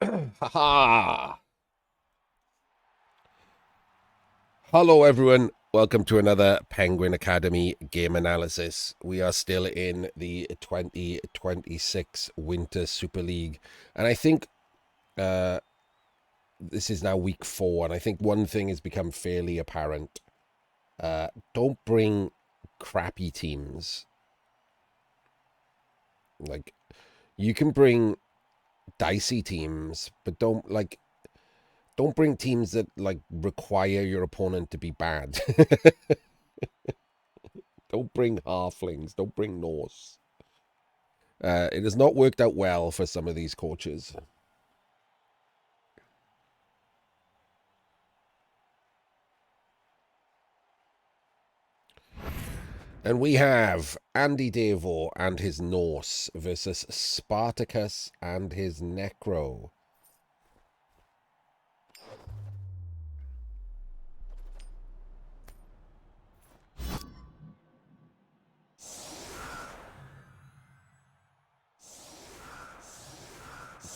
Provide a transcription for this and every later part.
Haha! Hello, everyone. Welcome to another Penguin Academy game analysis. We are still in the 2026 Winter Super League, and I think this is now week 4. And I think one thing has become fairly apparent: don't bring crappy teams. Like, you can bring dicey teams, but don't bring teams that require your opponent to be bad. Don't bring halflings. Don't bring Norse. It has not worked out well for some of these coaches. And we have AndyDavo and his Norse versus Spartakus and his Necro.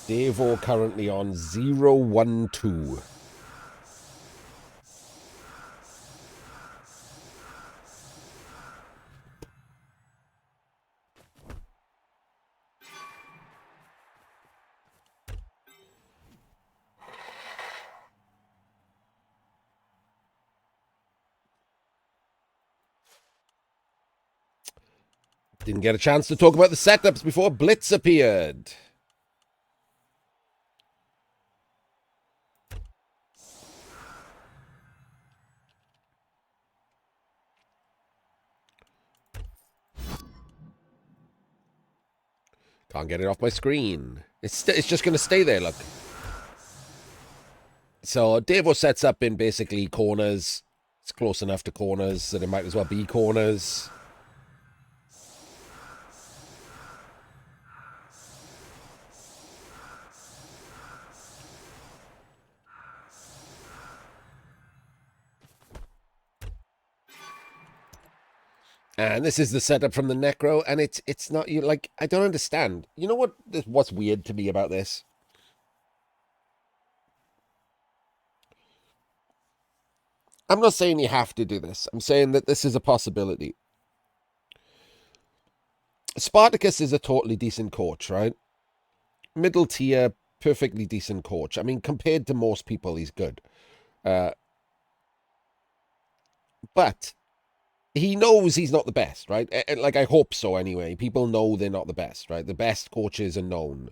Davo currently on 0-1-2. Didn't get a chance to talk about the setups before Blitz appeared. Can't get it off my screen. It's just going to stay there, look. So Davo sets up in basically corners. It's close enough to corners that it might as well be corners. And this is the setup from the Necro, and it's not you like I don't understand. You know what's weird to me about this? I'm not saying you have to do this. I'm saying that this is a possibility. Spartacus is a totally decent coach, right? Middle tier, perfectly decent coach. I mean, compared to most people, he's good. But he knows he's not the best, right? Like, I hope so anyway. People know they're not the best, right? The best coaches are known.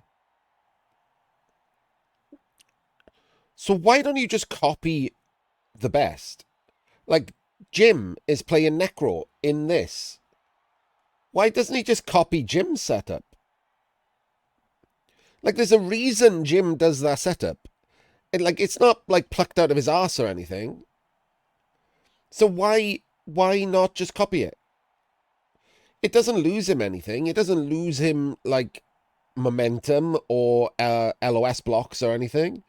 So why don't you just copy the best? Like, Jim is playing Necro in this. Why doesn't he just copy Jim's setup? Like, there's a reason Jim does that setup. And, like, it's not, like, plucked out of his ass or anything. So why not just copy it? It doesn't lose him anything. It doesn't lose him, like, momentum or LOS blocks or anything.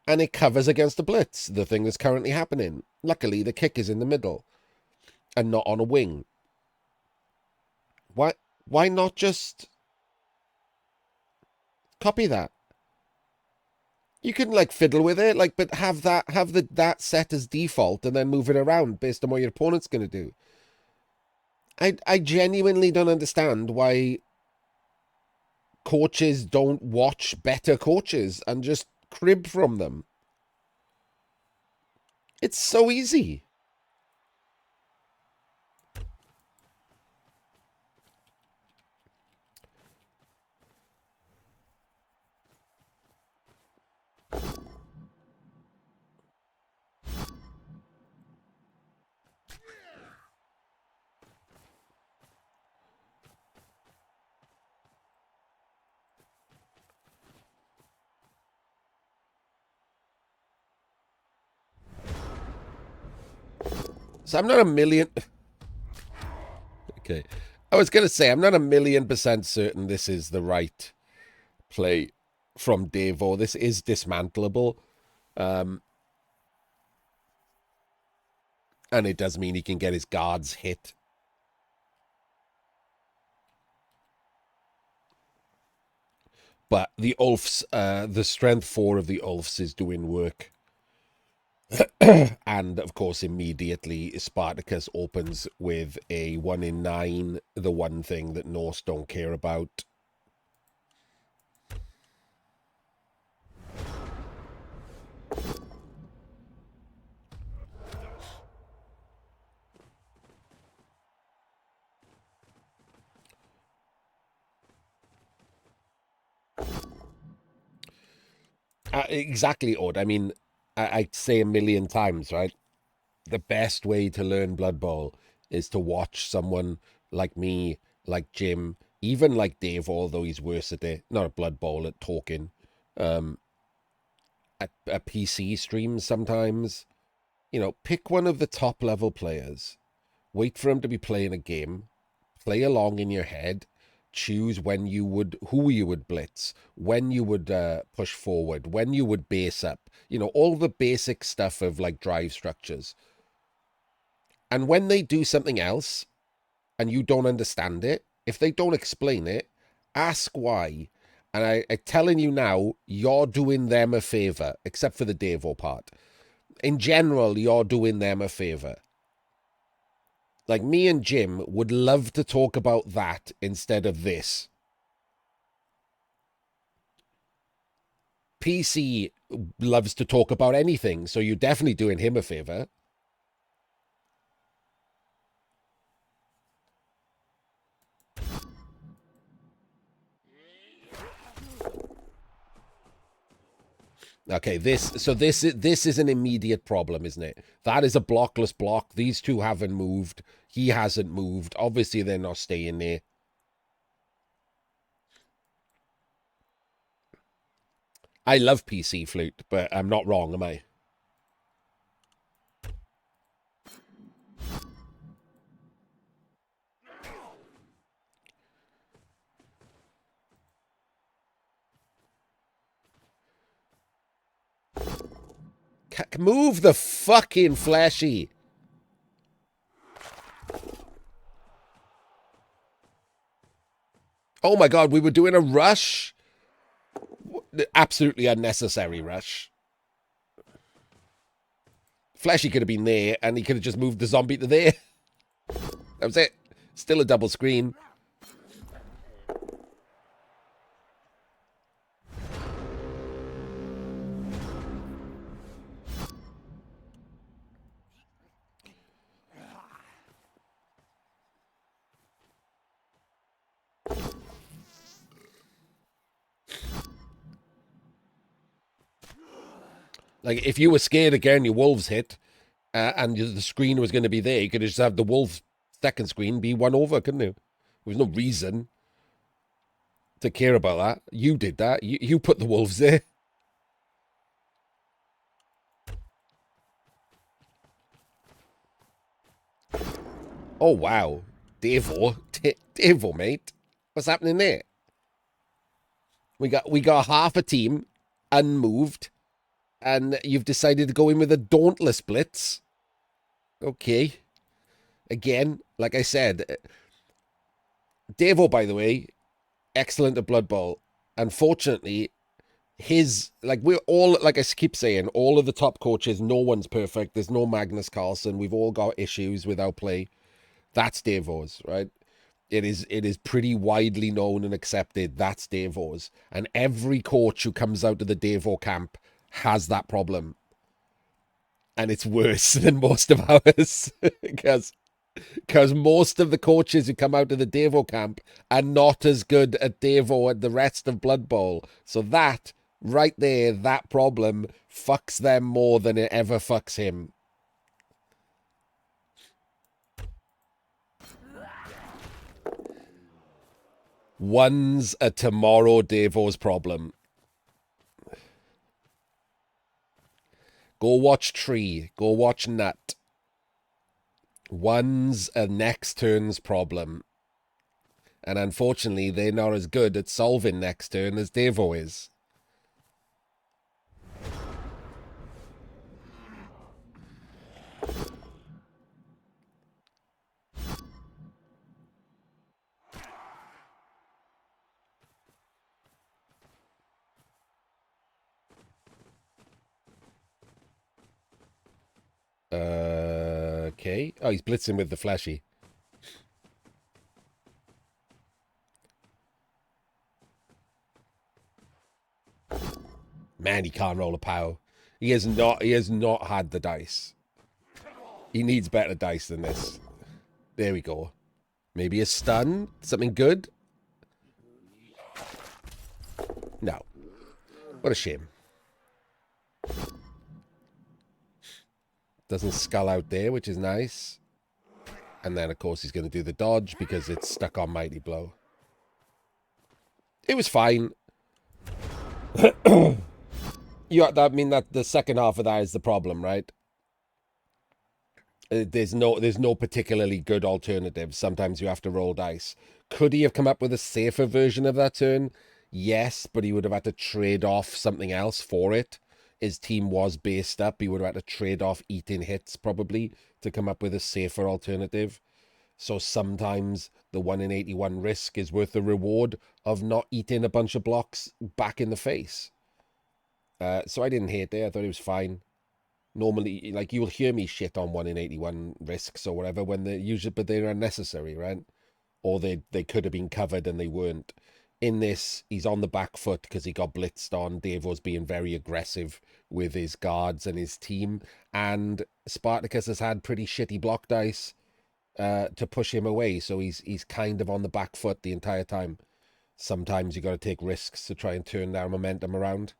And it covers against a blitz, the thing that's currently happening. Luckily, the kick is in the middle and not on a wing. Why not just copy that? You can like fiddle with it, like, but have that set as default and then move it around based on what your opponent's going to do. I genuinely don't understand why coaches don't watch better coaches and just crib from them. It's so easy. So I'm not a million. Okay. I was going to say, I'm not 1,000,000% certain this is the right play from Davo. This is dismantleable. And it does mean he can get his guards hit. But the Ulfs, the strength 4 of the Ulfs is doing work. And, of course, immediately Spartacus opens with a 1 in 9, the one thing that Norse don't care about. Exactly, Odd. I mean, I say a million times, right? The best way to learn Blood Bowl is to watch someone like me, like Jim, even like Dave, although he's worse at it, not at Blood Bowl, at talking, um, at PC streams sometimes. You know, pick one of the top level players, wait for him to be playing a game, play along in your head, choose who you would blitz, when you would push forward, when you would base up, you know, all the basic stuff of like drive structures. And when they do something else and you don't understand it, if they don't explain it, ask why. And I'm telling you now, you're doing them a favor, except for the Davo part. In general, you're doing them a favor. Like, me and Jim would love to talk about that instead of this. PC loves to talk about anything, so you're definitely doing him a favor. Okay, this is an immediate problem, isn't it? That is a blockless block. These two haven't moved. He hasn't moved. Obviously, they're not staying there. I love PC flute, but I'm not wrong, am I? Move the fucking fleshy. Oh my god, we were doing a rush? Absolutely unnecessary rush. Fleshy could have been there, and he could have just moved the zombie to there. That was it. Still a double screen. Like, if you were scared again, your wolves hit, and the screen was going to be there, you could just have the wolf second screen be one over, couldn't you? There was no reason to care about that. You did that. You put the wolves there. Oh, wow. Davo. Davo, mate. What's happening there? We got half a team unmoved, and you've decided to go in with a dauntless blitz. Okay. Again, like I said, Davo, by the way, excellent at Blood Bowl. Unfortunately, we're all, like I keep saying, all of the top coaches, no one's perfect. There's no Magnus Carlsen. We've all got issues with our play. That's Davo's, right? It is pretty widely known and accepted. That's Davo's. And every coach who comes out of the Davo camp has that problem. And it's worse than most of ours. because most of the coaches who come out of the Davo camp are not as good at Davo at the rest of Blood Bowl. So that, right there, that problem fucks them more than it ever fucks him. One's a tomorrow Davo's problem. Go watch Tree. Go watch Nut. One's a next turn's problem. And unfortunately, they're not as good at solving next turn as Davo is. Okay. Oh, he's blitzing with the fleshy. Man, he can't roll a pow. He has not had the dice. He needs better dice than this. There we go. Maybe a stun? Something good? No. What a shame. Doesn't skull out there, which is nice. And then, of course, he's going to do the dodge because it's stuck on Mighty Blow. It was fine. I mean, that the second half of that is the problem, right? There's no particularly good alternative. Sometimes you have to roll dice. Could he have come up with a safer version of that turn? Yes, but he would have had to trade off something else for it. His team was based up. He would have had to trade off eating hits probably to come up with a safer alternative. So sometimes the 1 in 81 risk is worth the reward of not eating a bunch of blocks back in the face. So I didn't hate it. I thought it was fine. Normally, like, you'll hear me shit on 1 in 81 risks or whatever when they're usually, but they're unnecessary, right? Or they could have been covered and they weren't. In this, he's on the back foot because he got blitzed on. Davo's being very aggressive with his guards and his team. And Spartakus has had pretty shitty block dice to push him away. So he's kind of on the back foot the entire time. Sometimes you got to take risks to try and turn their momentum around.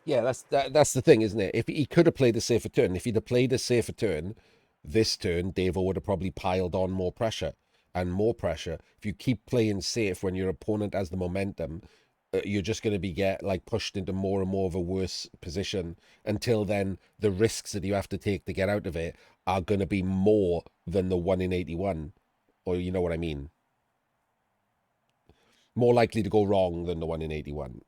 Yeah, that's the thing, isn't it? If he could have played a safer turn, if he'd have played a safer turn, this turn, Davo would have probably piled on more pressure and more pressure. If you keep playing safe when your opponent has the momentum, you're just going to be pushed into more and more of a worse position. Until then, the risks that you have to take to get out of it are going to be more than the 1 in 81, or you know what I mean. More likely to go wrong than the 1 in 81.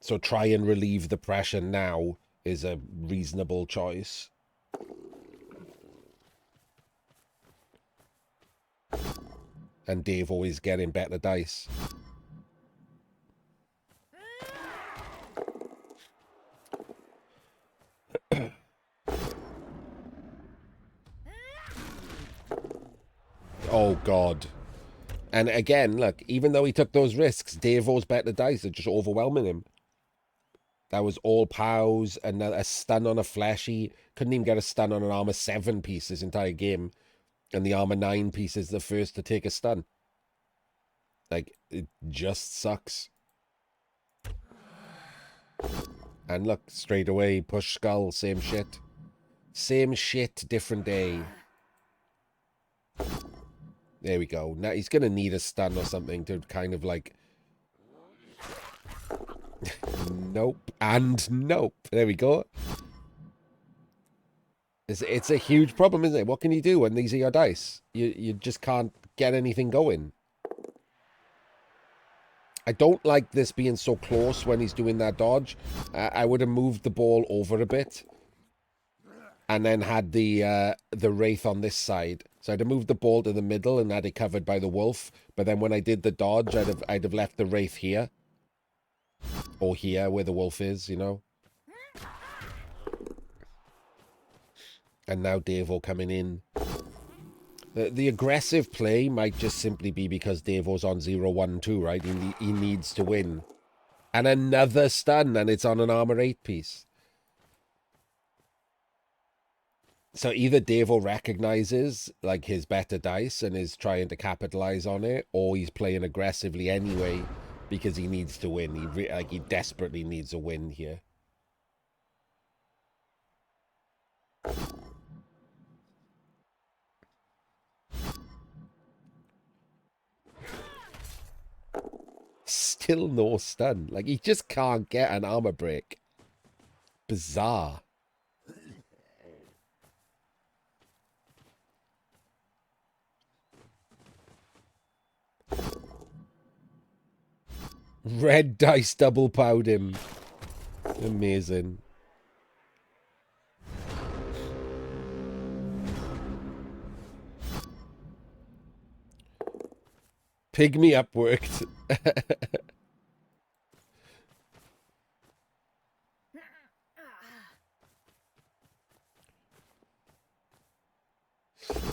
So try and relieve the pressure now is a reasonable choice. And Dave always getting better dice. Oh, God. And again, look, even though he took those risks, Davo's better dice are just overwhelming him. That was all pows and a stun on a fleshy. Couldn't even get a stun on an armor 7 piece this entire game. And the armor 9 piece is the first to take a stun. Like, it just sucks. And look, straight away, push skull, same shit. Same shit, different day. There we go. Now he's going to need a stun or something to kind of like... Nope. And nope. There we go. It's a huge problem, isn't it? What can you do when these are your dice? You just can't get anything going. I don't like this being so close when he's doing that dodge. I would have moved the ball over a bit. And then had the Wraith on this side. So I'd have moved the ball to the middle and had it covered by the Wolf. But then when I did the dodge, I'd have left the Wraith here. Or here, where the Wolf is, you know. And now Davo coming in. The aggressive play might just simply be because Davo's on 0-1-2, right? He needs to win. And another stun, and it's on an armor 8 piece. So either Davo recognizes like his better dice and is trying to capitalize on it, or he's playing aggressively anyway because he needs to win. He desperately needs a win here. Still no stun. Like, he just can't get an armor break. Bizarre. Red dice double powed him. Amazing. Pig me up worked.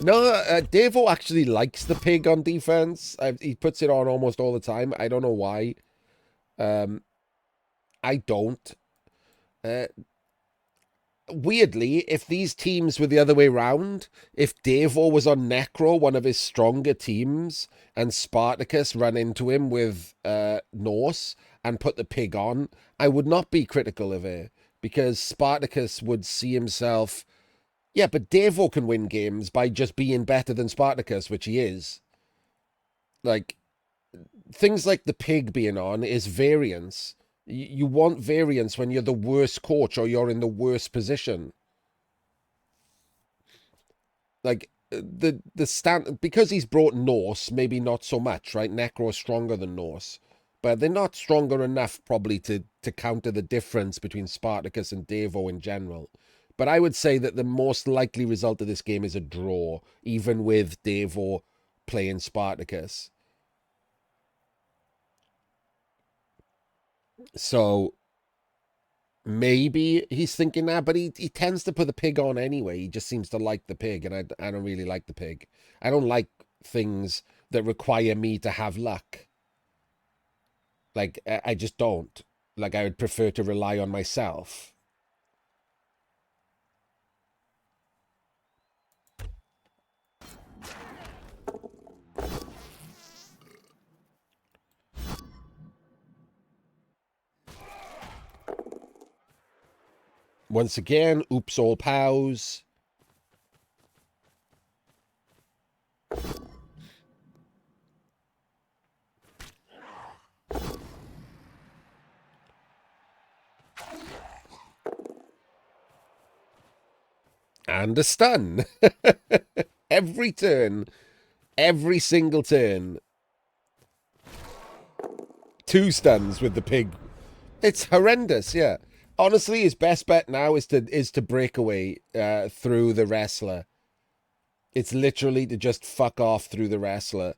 No, Davo actually likes the pig on defense. He puts it on almost all the time. I don't know why. I don't. Uh, Weirdly, if these teams were the other way round, if Davo was on Necro, one of his stronger teams, and Spartakus ran into him with Norse and put the pig on, I would not be critical of it, because Spartakus would see himself... Yeah, but Davo can win games by just being better than Spartakus, which he is. Like, things like the pig being on is variance. You want variance when you're the worst coach or you're in the worst position. Like the stand, because he's brought Norse, maybe not so much, right? Necro is stronger than Norse, but they're not stronger enough probably to counter the difference between Spartacus and Davo in general. But I would say that the most likely result of this game is a draw, even with Davo playing Spartacus. So maybe he's thinking that, but he tends to put the pig on anyway. He just seems to like the pig, and I don't really like the pig. I don't like things that require me to have luck. Like, I just don't. Like, I would prefer to rely on myself. Once again, oops all pows. And a stun. Every turn. Every single turn. 2 stuns with the pig. It's horrendous, yeah. Honestly, his best bet now is to break away through the wrestler. It's literally to just fuck off through the wrestler.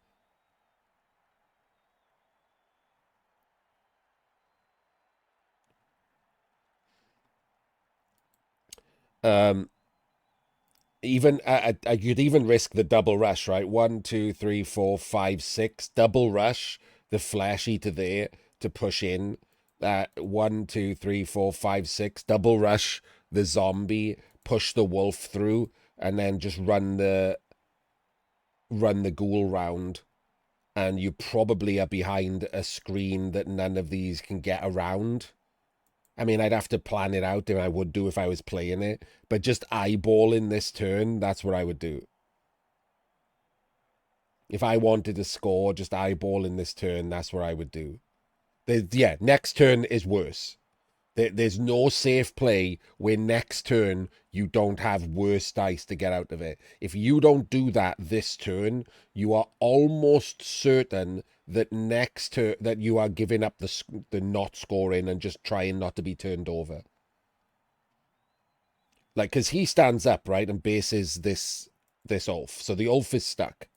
Even I could even risk the double rush, right? 1, 2, 3, 4, 5, 6. Double rush the flashy to there to push in. 1, 2, 3, 4, 5, 6. Double rush the zombie, push the wolf through, and then just run the ghoul round. And you probably are behind a screen that none of these can get around. I mean, I'd have to plan it out, and I would do if I was playing it. But just eyeballing this turn, that's what I would do. If I wanted to score, just eyeballing this turn, that's what I would do. Yeah, next turn is worse. There's no safe play where next turn you don't have worse dice to get out of it. If you don't do that this turn, you are almost certain that next turn that you are giving up the not scoring and just trying not to be turned over. Like, because he stands up, right, and bases this Ulf. So the Ulf is stuck.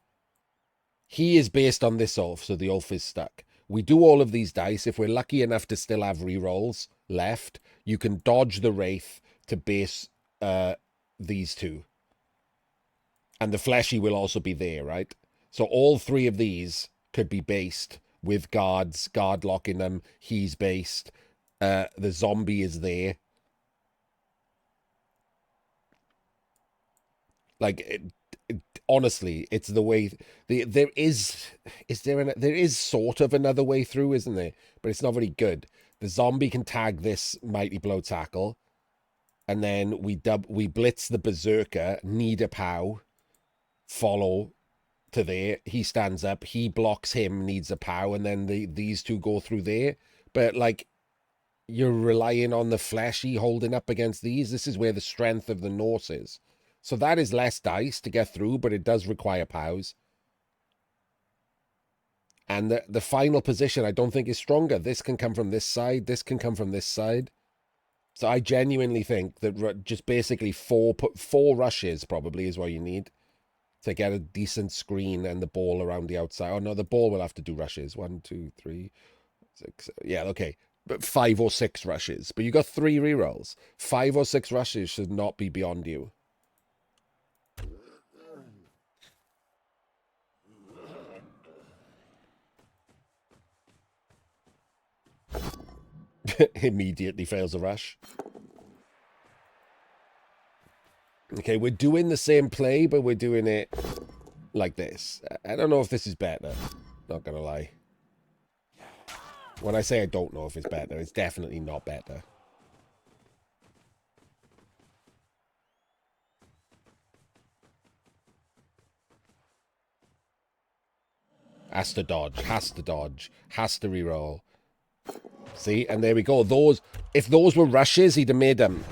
He is based on this Ulf, so the Ulf is stuck. We do all of these dice. If we're lucky enough to still have rerolls left, you can dodge the Wraith to base these two. And the Fleshy will also be there, right? So all 3 of these could be based with guards, guard locking them. He's based. The zombie is there. Like, honestly, it's the way there is sort of another way through, isn't there? But it's not very good. The zombie can tag this mighty blow tackle, and then we blitz the berserker, need a pow, follow to there. He stands up, he blocks him, needs a pow, and then these two go through there. But like, you're relying on the fleshy holding up against these. This is where the strength of the Norse is. So that is less dice to get through, but it does require pows. And the final position I don't think is stronger. This can come from this side. This can come from this side. So I genuinely think that just basically four rushes probably is what you need to get a decent screen and the ball around the outside. Oh no, the ball will have to do rushes. 1, 2, 3, 6. Yeah, okay. But 5 or 6 rushes. But you got 3 rerolls. 5 or 6 rushes should not be beyond you. Immediately fails a rush. Okay, we're doing the same play, but we're doing it like this. I don't know if this is better. Not gonna lie. When I say I don't know if it's better, it's definitely not better. Has to dodge, has to dodge, has to reroll. See, and there we go. Those, if those were rushes, he'd have made them.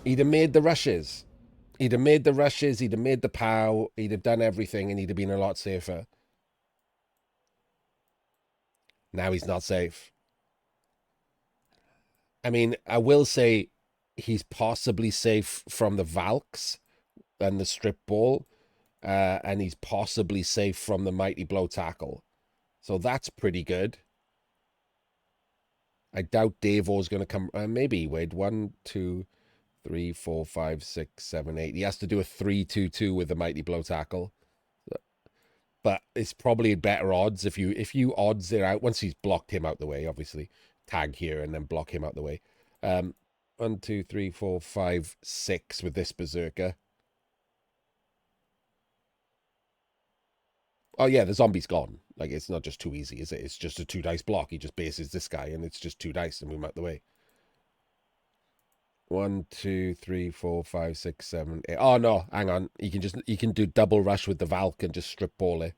He'd have made the rushes. He'd have made the rushes, he'd have made the pow, he'd have done everything, and he'd have been a lot safer. Now he's not safe. I mean, I will say he's possibly safe from the Valks and the strip ball, and he's possibly safe from the mighty blow tackle. So that's pretty good. I doubt Davo's going to come. Maybe, wait, 1, 2, 3, 4, 5, 6, 7, 8. He has to do a 3-2-2 with the mighty blow tackle. But it's probably better odds if you odds it out once he's blocked him out the way, obviously. Tag here and then block him out the way. 1, 2, 3, 4, 5, 6 with this berserker. Oh yeah, the zombie's gone. Like, it's not just too easy, is it? It's just a 2 dice block. He just bases this guy and it's just 2 dice to move him out the way. 1, 2, 3, 4, 5, 6, 7, 8. Oh no, hang on. He can do double rush with the Valk and just strip ball it.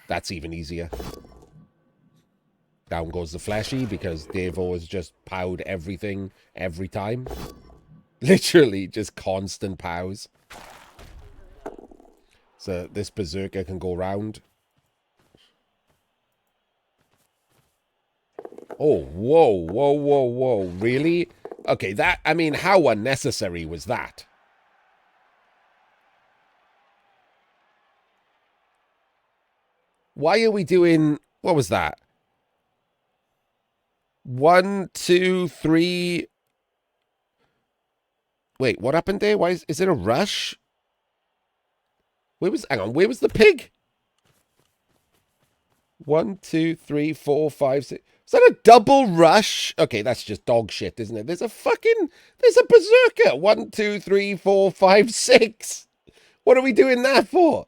That's even easier. Down goes the fleshy because Davo has just powed everything every time. Literally just constant pows. So this berserker can go round. Oh, whoa, whoa, whoa, whoa. Really? Okay, that, I mean, how unnecessary was that? Why are we doing, what was that? 1, 2, 3. Wait, what happened there? Why is it a rush? Hang on, where was the pig? 1, 2, 3, 4, 5, 6. Is that a double rush? Okay, that's just dog shit, isn't it? There's a berserker. 1, 2, 3, 4, 5, 6. What are we doing that for?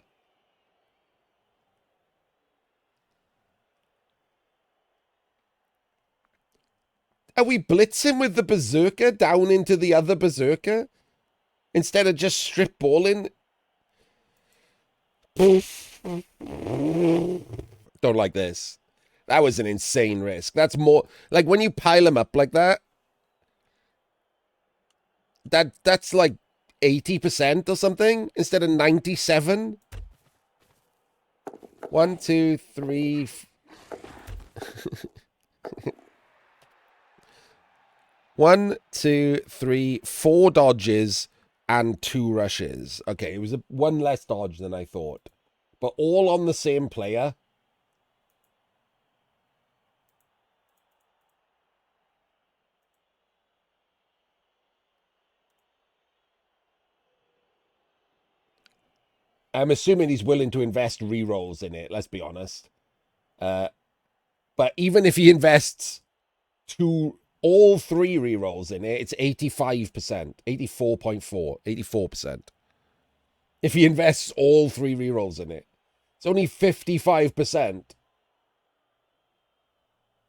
Are we blitzing with the berserker down into the other berserker? Instead of just strip balling? Don't like this. That was an insane risk. That's more like when you pile them up like that. That's like 80% or something instead of 97. 1, 2, 3. 1, 2, 3, 4 dodges and 2 rushes. Okay, it was one less dodge than I thought, but all on the same player. I'm assuming he's willing to invest rerolls in it, let's be honest. But even if he invests all 3 rerolls in it, it's 85%, 84.4, 84%. If he invests all 3 rerolls in it, it's only 55%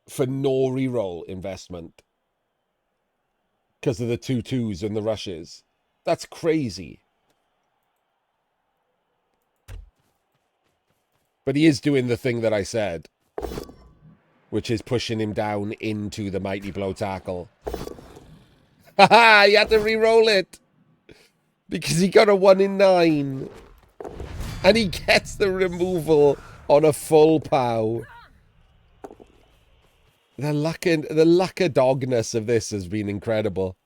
for no reroll investment because of the 2-2s and the rushes. That's crazy. But he is doing the thing that I said, which is pushing him down into the mighty blow tackle. Haha, you had to re-roll it. Because he got a 1 in 9. And he gets the removal on a full pow. The luck-a-dogness of this has been incredible.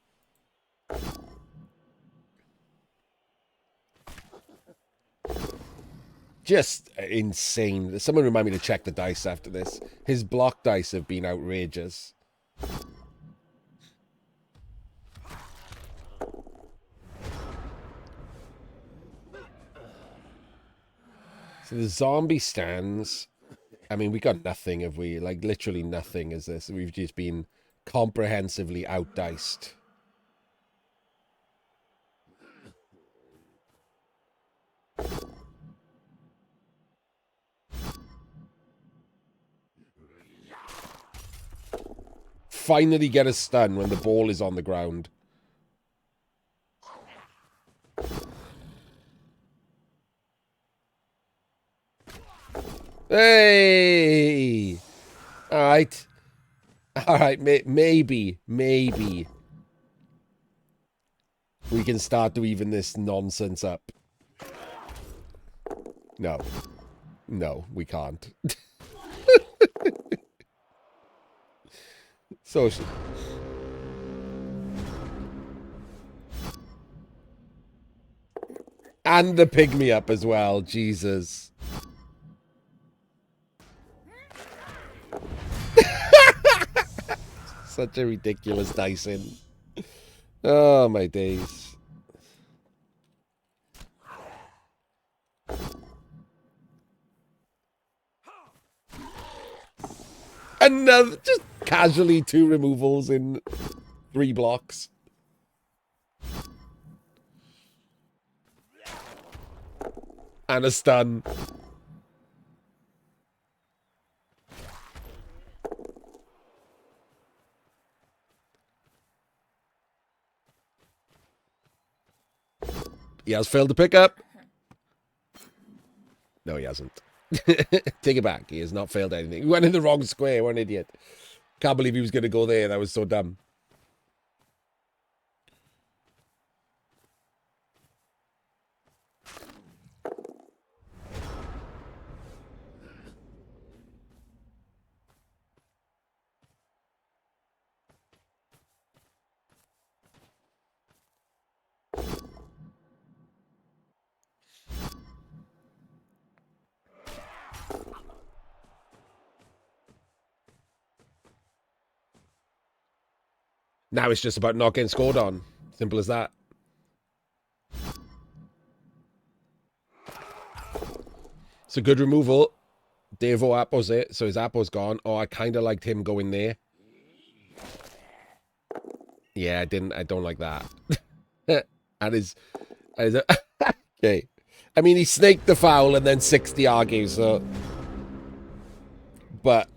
Just insane. Someone remind me to check the dice after this. His block dice have been outrageous. So the zombie stands. I mean, we got nothing, have we? Like, literally nothing is this. We've just been comprehensively outdiced. Finally get a stun when the ball is on the ground. Hey! Alright. Alright, maybe we can start to even this nonsense up. No. No, we can't. So... And the pygmy up as well, Jesus. Such a ridiculous dicing. Oh, my days. Another, just casually 2 removals in 3 blocks. And a stun. He has failed to pick up. No, he hasn't. Take it back. He has not failed anything. He went in the wrong square. What an idiot. Can't believe he was going to go there. That was so dumb. Now it's just about not getting scored on. Simple as that. It's a good removal. Davo apples it, so his apple's gone. Oh, I kind of liked him going there. Yeah, I don't like that. And his okay. I mean, he snaked the foul and then 60 argues, so... But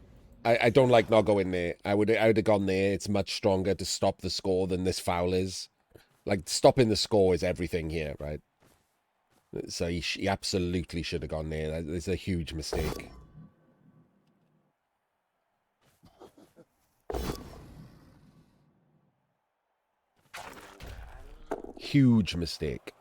I don't like not going there. I would have gone there. It's much stronger to stop the score than this foul is. Like, stopping the score is everything here, right? So he absolutely should have gone there. It's a huge mistake. Huge mistake.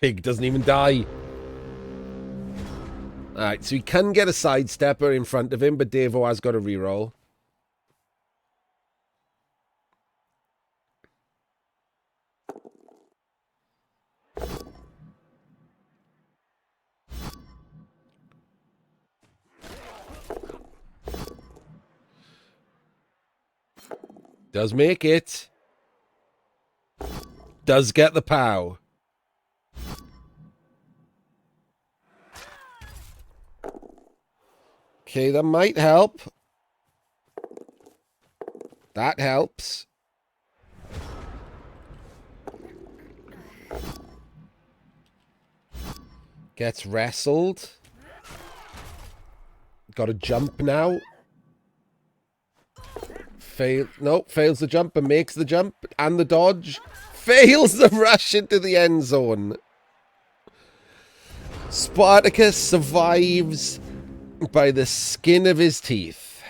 Pig doesn't even die. Alright, so he can get a sidestepper in front of him, but Davo has got a reroll. Does make it. Does get the pow. Okay, that might help. That helps. Gets wrestled. Got to jump now. Fails the jump and makes the jump and the dodge. Fails the rush into the end zone. Spartacus survives by the skin of his teeth.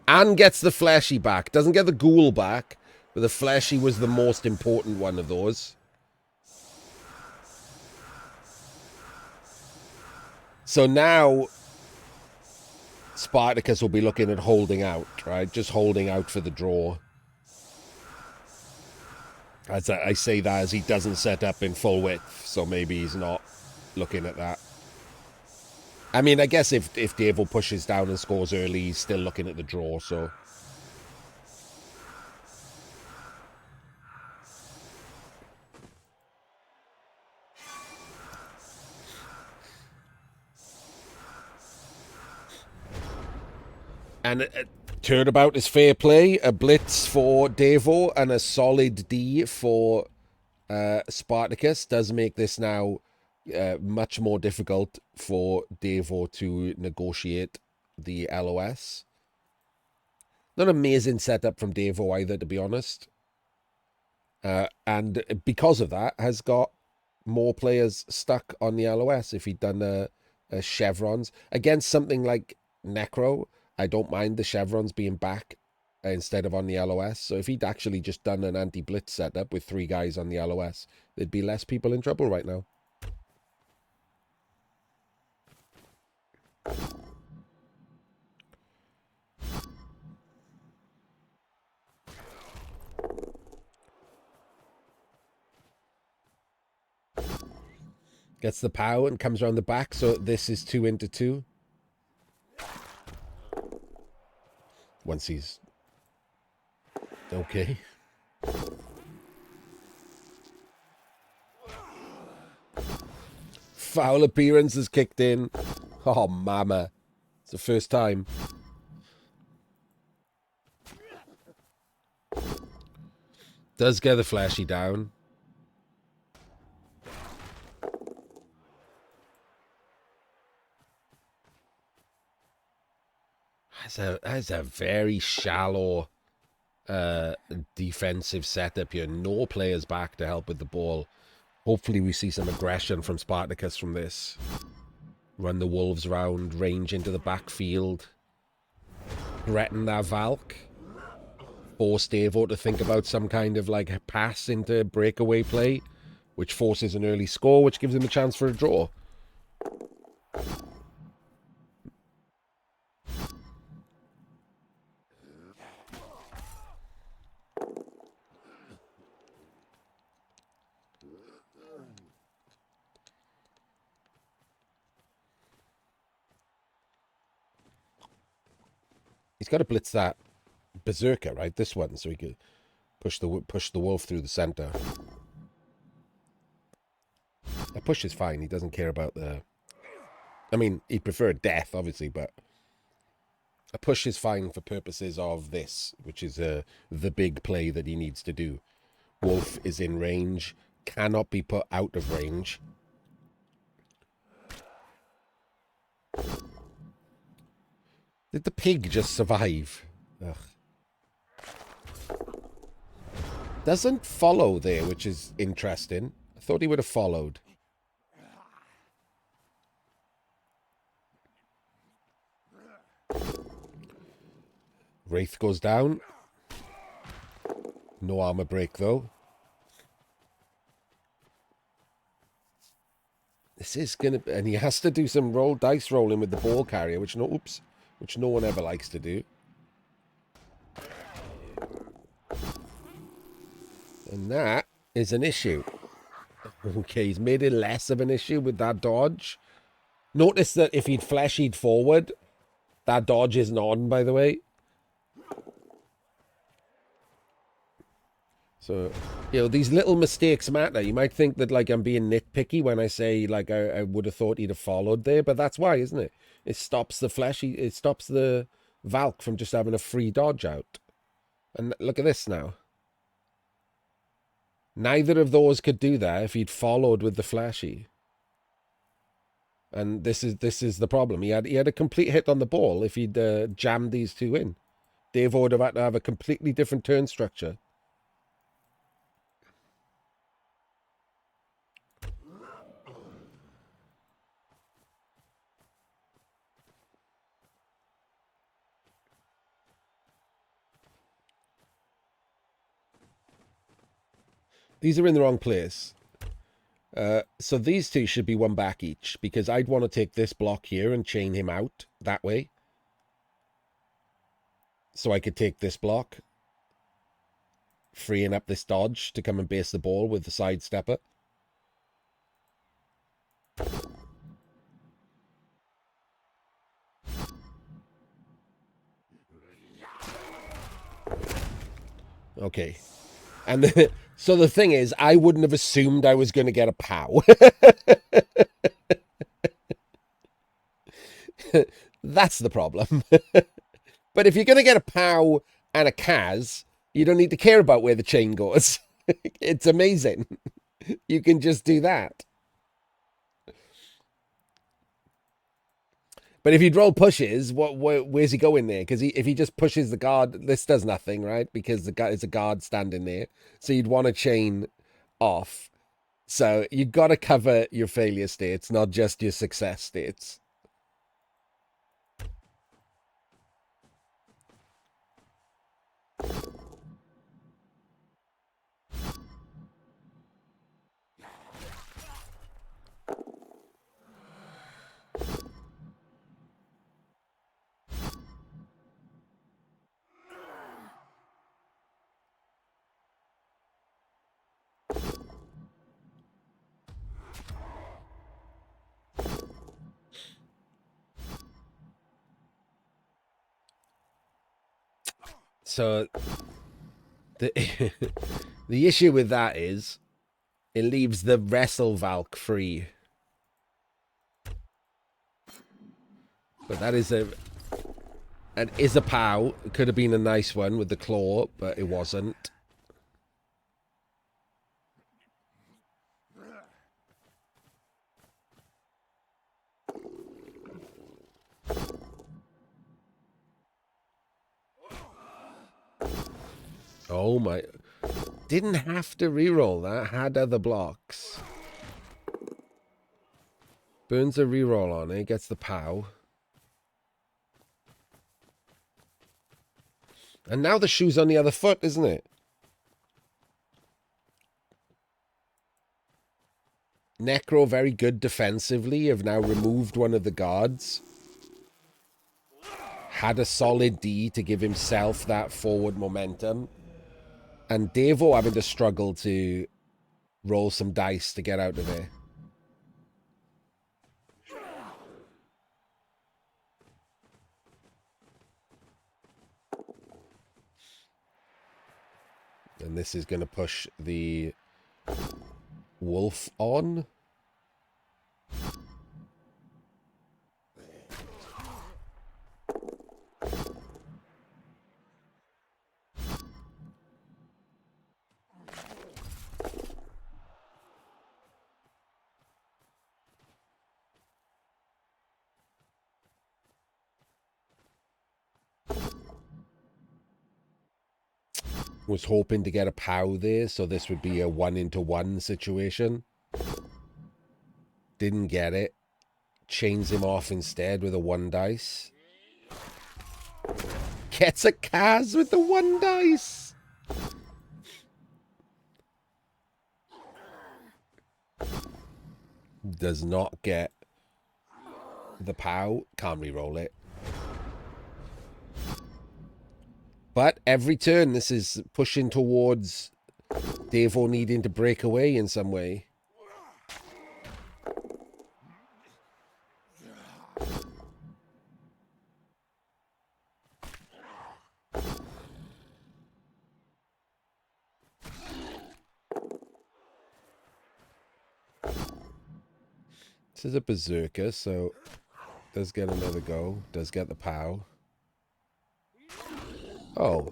And gets the fleshy back. Doesn't get the ghoul back, but the fleshy was the most important one of those. So now Spartacus will be looking at holding out, right? Just holding out for the draw. As I say that as he doesn't set up in full width, so maybe he's not looking at that. I mean, I guess if Davo pushes down and scores early, he's still looking at the draw, so... And turnabout is fair play. A blitz for Davo and a solid D for Spartacus does make this now much more difficult for Davo to negotiate the LOS. Not an amazing setup from Davo either, to be honest. And because of that, has got more players stuck on the LOS. If he'd done a chevrons against something like Necro, I don't mind the chevrons being back instead of on the LOS. So if he'd actually just done an anti-blitz setup with 3 guys on the LOS, there'd be less people in trouble right now. Gets the power and comes around the back, so this is 2 into 2. Once he's... Okay. Foul appearance has kicked in. Oh, mama. It's the first time. Does get the flashy down. That's a very shallow defensive setup here. No players back to help with the ball. Hopefully we see some aggression from Spartacus from this. Run the Wolves round, range into the backfield. Threaten that Valk. Force Davo to think about some kind of like pass into breakaway play, which forces an early score, which gives him a chance for a draw. He's got to blitz that berserker, right? This one, so he could push the wolf through the center. A push is fine. He doesn't care about the... I mean, he'd prefer death, obviously, but a push is fine for purposes of this, which is the big play that he needs to do. Wolf is in range, cannot be put out of range. Did the pig just survive? Ugh. Doesn't follow there, which is interesting. I thought he would have followed. Wraith goes down. No armor break, though. This is going to... And he has to do some dice rolling with the ball carrier, which no one ever likes to do. And that is an issue. Okay, he's made it less of an issue with that dodge. Notice that if he'd flashied forward, that dodge isn't on, by the way. So, you know, these little mistakes matter. You might think that, like, I'm being nitpicky when I say, like, I would have thought he'd have followed there, but that's why, isn't it? It stops the flashy... It stops the Valk from just having a free dodge out. And look at this now. Neither of those could do that if he'd followed with the flashy. And this is the problem. He had a complete hit on the ball if he'd jammed these two in. Davo would have had to have a completely different turn structure. These are in the wrong place. So these two should be one back each, because I'd want to take this block here and chain him out that way. So I could take this block, freeing up this dodge to come and base the ball with the side stepper. Okay. And so the thing is, I wouldn't have assumed I was going to get a POW. That's the problem. But if you're going to get a POW and a Kaz, you don't need to care about where the chain goes. It's amazing. You can just do that. But if you roll pushes, where's he going there? Because if he just pushes the guard, this does nothing, right? Because it's a guard standing there. So you'd want to chain off. So you've got to cover your failure states, not just your success states. So the the issue with that is it leaves the wrestle Valk free. But that is a POW. It could have been a nice one with the claw, but it wasn't. Oh my. Didn't have to reroll that. Had other blocks. Burns a reroll on it. Gets the POW. And now the shoe's on the other foot, isn't it? Necro very good defensively. Have now removed one of the guards. Had a solid D to give himself that forward momentum. And Davo having to struggle to roll some dice to get out of there. And this is going to push the wolf on. Was hoping to get a POW there, so this would be a 1-into-1 situation. Didn't get it. Chains him off instead with a 1 dice. Gets a Kaz with the 1 dice. Does not get the POW. Can't re-roll it. But every turn, this is pushing towards Davo needing to break away in some way. This is a berserker, so does get another go. Does get the POW. Oh,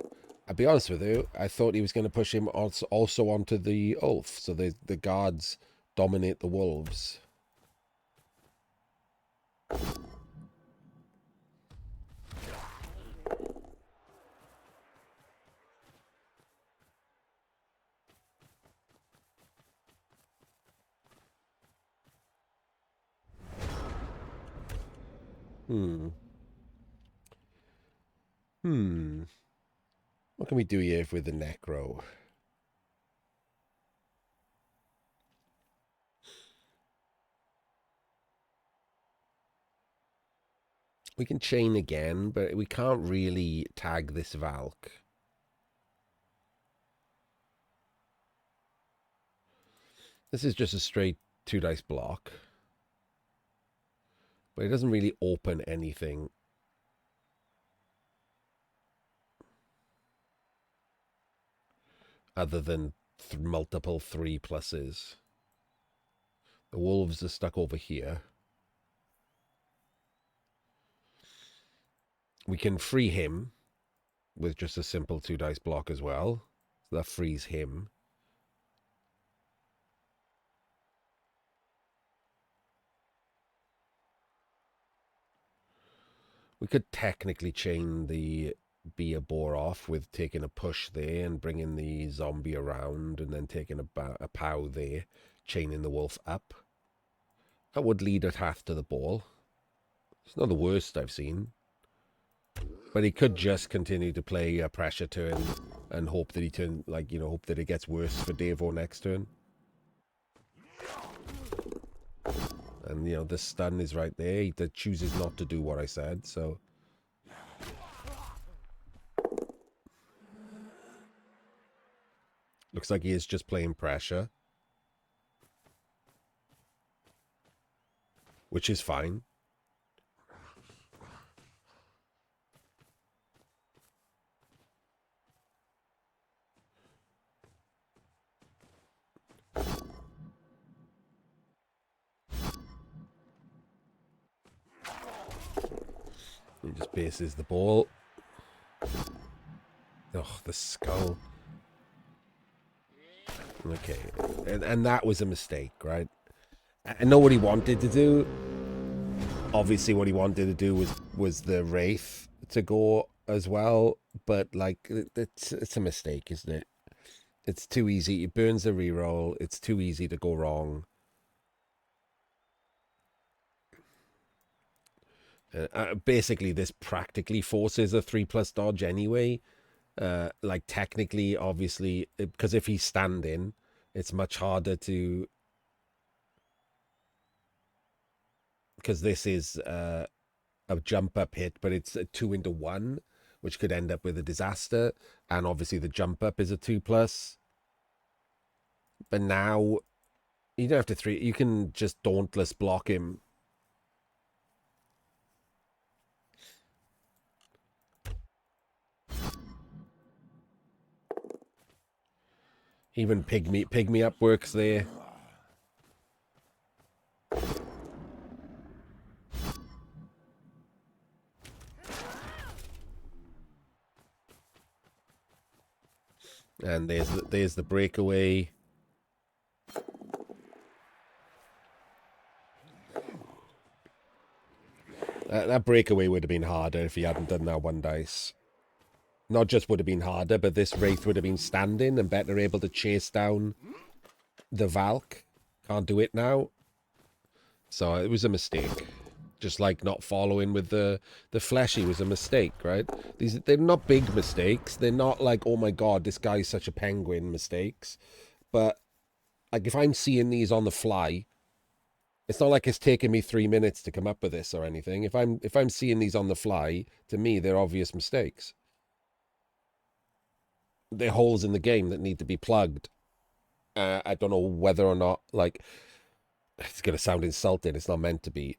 I'll be honest with you. I thought he was going to push him also onto the Ulf, so the guards dominate the wolves. Hmm. Hmm. What can we do here with the Necro? We can chain again, but we can't really tag this Valk. This is just a straight 2 dice block. But it doesn't really open anything. Other than multiple 3+s. The wolves are stuck over here. We can free him with just a simple 2 dice block as well. So that frees him. We could technically chain the beer boar off with taking a push there and bringing the zombie around and then taking a pow there, chaining the wolf up. That would lead a half to the ball. It's not the worst I've seen. But he could just continue to play a pressure turn and hope that hope that it gets worse for Davo next turn. And, the stun is right there. He chooses not to do what I said, so... Looks like he is just playing pressure. Which is fine. He just bases the ball. Oh, the skull. Okay. And that was a mistake, right? I know what he wanted to do. Obviously, what he wanted to do was the Wraith to go as well. But, it's a mistake, isn't it? It's too easy. It burns the reroll. It's too easy to go wrong. Basically, this practically forces a 3+ dodge anyway. Technically, obviously, because if he's standing, it's much harder to... Because this is a jump up hit, but it's a 2-into-1, which could end up with a disaster. And obviously, the jump up is a 2+. But now, you don't have to 3. You can just dauntless block him. Even pygmy up works there. And there's the breakaway. That breakaway would have been harder if he hadn't done that 1 dice. Not just would have been harder, but this Wraith would have been standing and better able to chase down the Valk. Can't do it now. So it was a mistake. Just like not following with the fleshy was a mistake, right? They're not big mistakes. They're not like, oh my god, this guy's such a penguin mistakes. But like if I'm seeing these on the fly, it's not like it's taken me 3 minutes to come up with this or anything. If I'm seeing these on the fly, to me they're obvious mistakes. They're holes in the game that need to be plugged. I don't know whether or not, it's going to sound insulting. It's not meant to be.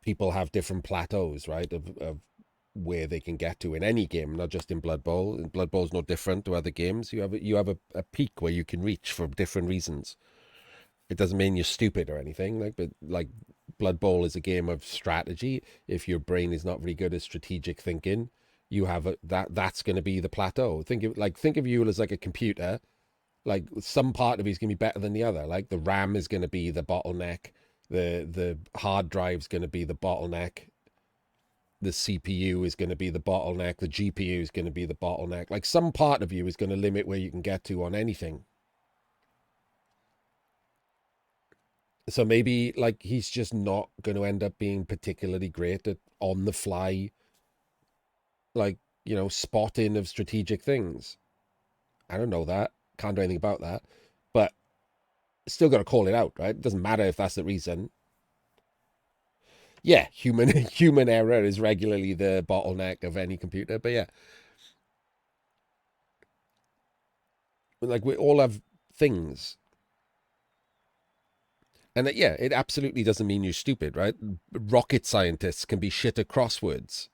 People have different plateaus, right, of where they can get to in any game, not just in Blood Bowl. Blood Bowl is no different to other games. You have a peak where you can reach for different reasons. It doesn't mean you're stupid or anything, but Blood Bowl is a game of strategy. If your brain is not very good at strategic thinking, you have that's going to be the plateau. Think of you as like a computer. Like some part of you is going to be better than the other. Like the RAM is going to be the bottleneck. The hard drive is going to be the bottleneck. The CPU is going to be the bottleneck. The GPU is going to be the bottleneck. Like some part of you is going to limit where you can get to on anything. So maybe like he's just not going to end up being particularly great at on the fly, like, spotting of strategic things. I don't know that. Can't do anything about that. But still got to call it out, right? It doesn't matter if that's the reason. Yeah, human error is regularly the bottleneck of any computer. But yeah, like we all have things. And yeah, it absolutely doesn't mean you're stupid, right? Rocket scientists can be shit at crosswords.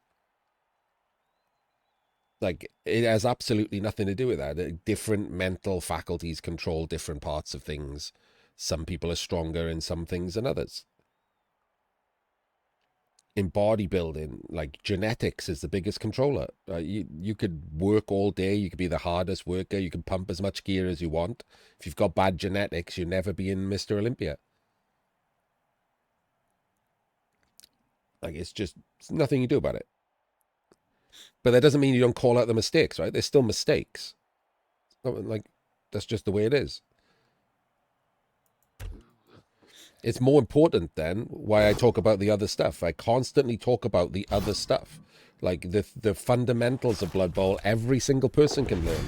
Like, it has absolutely nothing to do with that. Different mental faculties control different parts of things. Some people are stronger in some things than others. In bodybuilding, like genetics is the biggest controller. You could work all day. You could be the hardest worker. You can pump as much gear as you want. If you've got bad genetics, you'll never be in Mr. Olympia. Like, it's nothing you do about it. But that doesn't mean you don't call out the mistakes, right? There's still mistakes. Like, that's just the way it is. It's more important then why I talk about the other stuff. I constantly talk about the other stuff. Like the fundamentals of Blood Bowl, every single person can learn.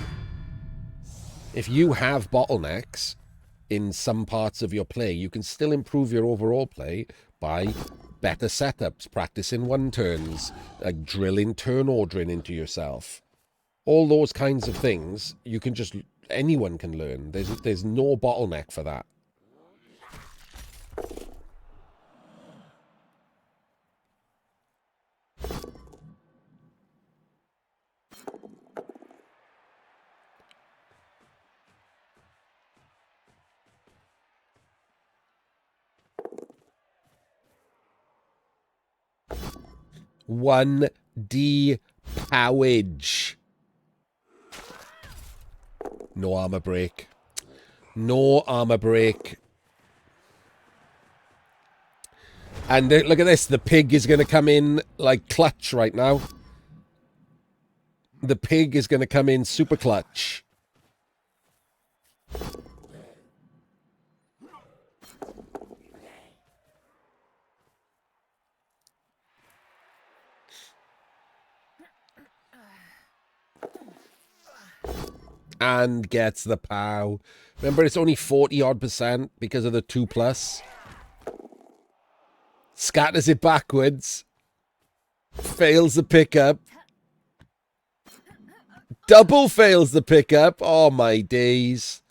If you have bottlenecks in some parts of your play, you can still improve your overall play by better setups, practicing one turns, like drilling turn ordering into yourself. All those kinds of things, anyone can learn. There's no bottleneck for that. One D powage. No armor break. No armor break. And look at this. The pig is going to come in like clutch right now. The pig is going to come in super clutch. And gets the pow. Remember, it's only 40-odd% because of the 2+. Scatters it backwards. Fails the pickup. Double fails the pickup. Oh, my days.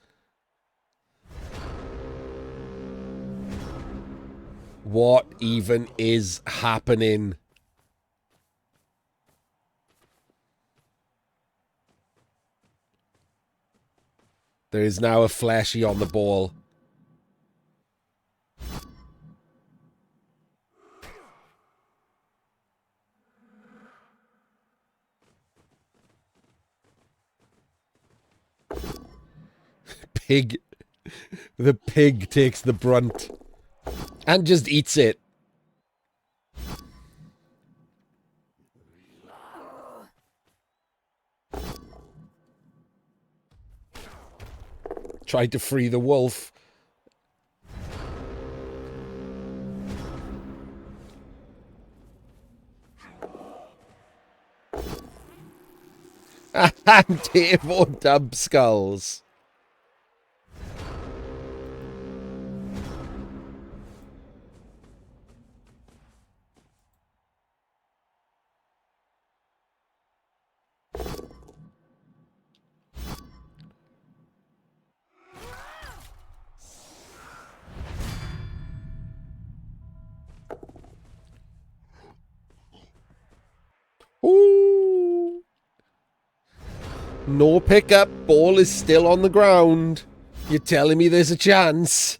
What even is happening? There is now a fleshy on the ball. Pig. The pig takes the brunt. And just eats it. Tried to free the wolf. AndyDavo dub skulls. Ooh. No pickup. Ball is still on the ground. You're telling me there's a chance?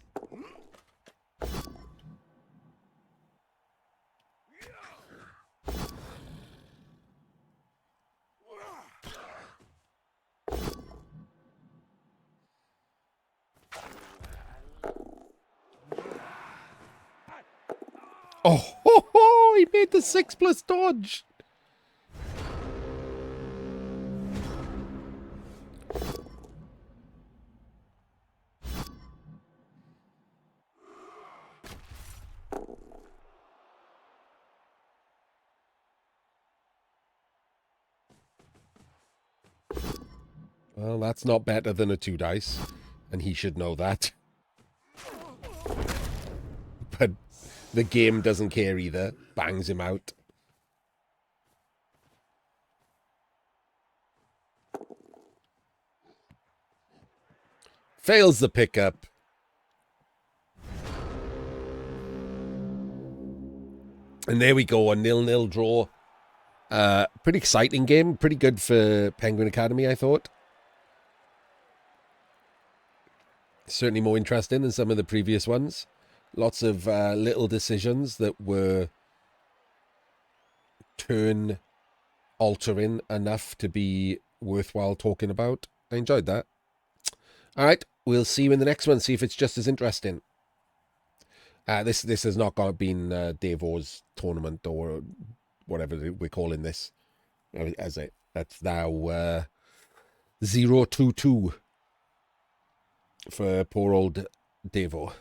Oh, ho, ho, he made the 6+ dodge. Well, that's not better than a 2 dice, and he should know that. But the game doesn't care either. Bangs him out. Fails the pickup. And there we go, a 0-0 draw. Pretty exciting game. Pretty good for Penguin Academy, I thought. Certainly more interesting than some of the previous ones. Lots of little decisions that were turn-altering enough to be worthwhile talking about. I enjoyed that. All right, we'll see you in the next one. See if it's just as interesting. This has not been Davo's tournament or whatever we're calling this. As it that's now 0-2-2 for poor old Davo.